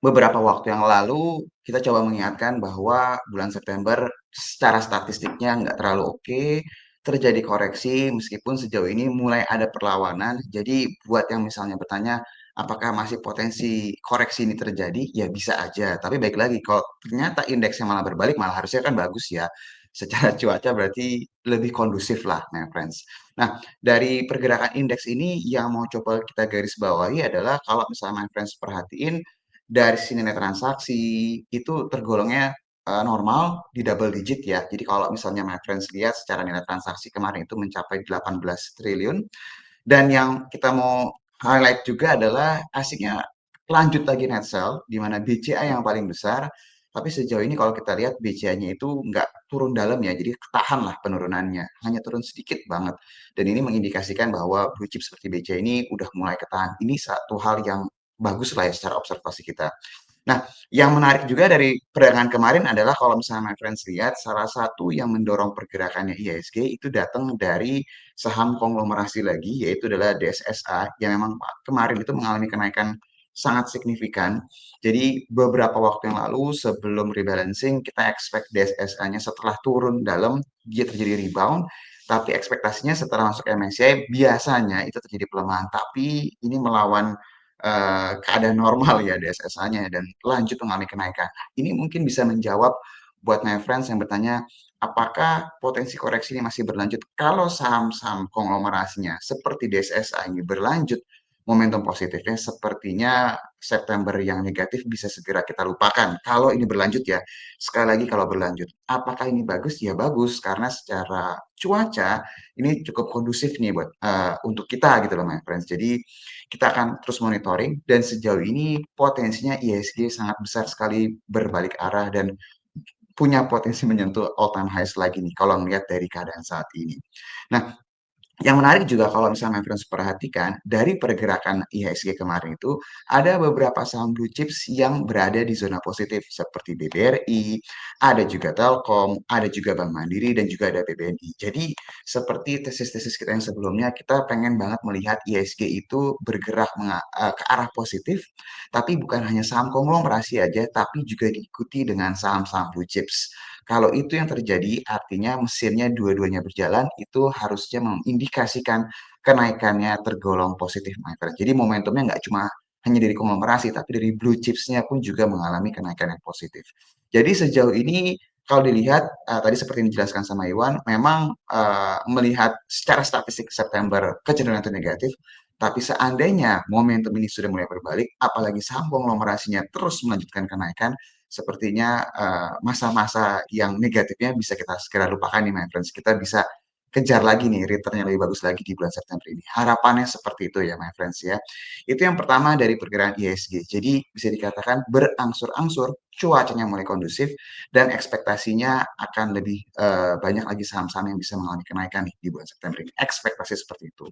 Beberapa waktu yang lalu, kita coba mengingatkan bahwa bulan September secara statistiknya nggak terlalu oke, terjadi koreksi meskipun sejauh ini mulai ada perlawanan. Jadi buat yang misalnya bertanya, apakah masih potensi koreksi ini terjadi? Ya bisa aja. Tapi baik lagi, kalau ternyata indeksnya malah berbalik, malah harusnya kan bagus ya. Secara cuaca berarti lebih kondusif lah, my friends. Nah, dari pergerakan indeks ini yang mau coba kita garis bawahi adalah kalau misalnya my friends perhatiin, dari sisi nilai transaksi itu tergolongnya normal di double digit ya. Jadi kalau misalnya my friends lihat secara nilai transaksi kemarin itu mencapai 18 triliun, dan yang kita mau highlight juga adalah asiknya lanjut lagi net sell di mana BCA yang paling besar. Tapi sejauh ini kalau kita lihat BCA-nya itu nggak turun dalam ya, jadi ketahan lah penurunannya, hanya turun sedikit banget. Dan ini mengindikasikan bahwa blue chip seperti BCA ini udah mulai ketahan. Ini satu hal yang bagus lah ya secara observasi kita. Nah, yang menarik juga dari perdagangan kemarin adalah kalau misalnya my friends lihat, salah satu yang mendorong pergerakannya IHSG itu datang dari saham konglomerasi lagi, yaitu adalah DSSA, yang memang kemarin itu mengalami kenaikan sangat signifikan. Jadi beberapa waktu yang lalu sebelum rebalancing, kita expect DSSA-nya setelah turun dalam, dia terjadi rebound, tapi ekspektasinya setelah masuk MSCI biasanya itu terjadi pelemahan, tapi ini melawan keadaan normal ya DSSA-nya dan lanjut mengalami kenaikan. Ini mungkin bisa menjawab buat my friends yang bertanya, apakah potensi koreksi ini masih berlanjut? Kalau saham-saham konglomerasinya seperti DSSA ini berlanjut, momentum positifnya sepertinya September yang negatif bisa segera kita lupakan. Kalau ini berlanjut ya, sekali lagi kalau berlanjut. Apakah ini bagus? Ya bagus, karena secara cuaca ini cukup kondusif nih buat untuk kita gitu loh my friends. Jadi kita akan terus monitoring dan sejauh ini potensinya IHSG sangat besar sekali berbalik arah dan punya potensi menyentuh all time highs lagi nih kalau melihat dari keadaan saat ini. Nah, yang menarik juga kalau misalnya my friends perhatikan, dari pergerakan IHSG kemarin itu, ada beberapa saham blue chips yang berada di zona positif, seperti BBRI, ada juga Telkom, ada juga Bank Mandiri, dan juga ada BBNI. Jadi, seperti tesis-tesis kita yang sebelumnya, kita pengen banget melihat IHSG itu bergerak ke arah positif, tapi bukan hanya saham konglomerasi aja, tapi juga diikuti dengan saham-saham blue chips. Kalau itu yang terjadi, artinya mesinnya dua-duanya berjalan, itu harusnya mengindikasikan kenaikannya tergolong positif, my friend. Jadi momentumnya nggak cuma hanya dari konglomerasi, tapi dari blue chips-nya pun juga mengalami kenaikan yang positif. Jadi sejauh ini kalau dilihat tadi seperti yang dijelaskan sama Iwan, memang melihat secara statistik September kecenderungan itu negatif, tapi seandainya momentum ini sudah mulai berbalik, apalagi saham konglomerasinya terus melanjutkan kenaikan, sepertinya masa-masa yang negatifnya bisa kita segera lupakan nih my friends. Kita bisa kejar lagi nih return yang lebih bagus lagi di bulan September ini. Harapannya seperti itu ya my friends ya. Itu yang pertama dari pergerakan IHSG. Jadi bisa dikatakan berangsur-angsur cuacanya mulai kondusif dan ekspektasinya akan lebih banyak lagi saham-saham yang bisa mengalami kenaikan nih di bulan September ini. Ekspektasi seperti itu.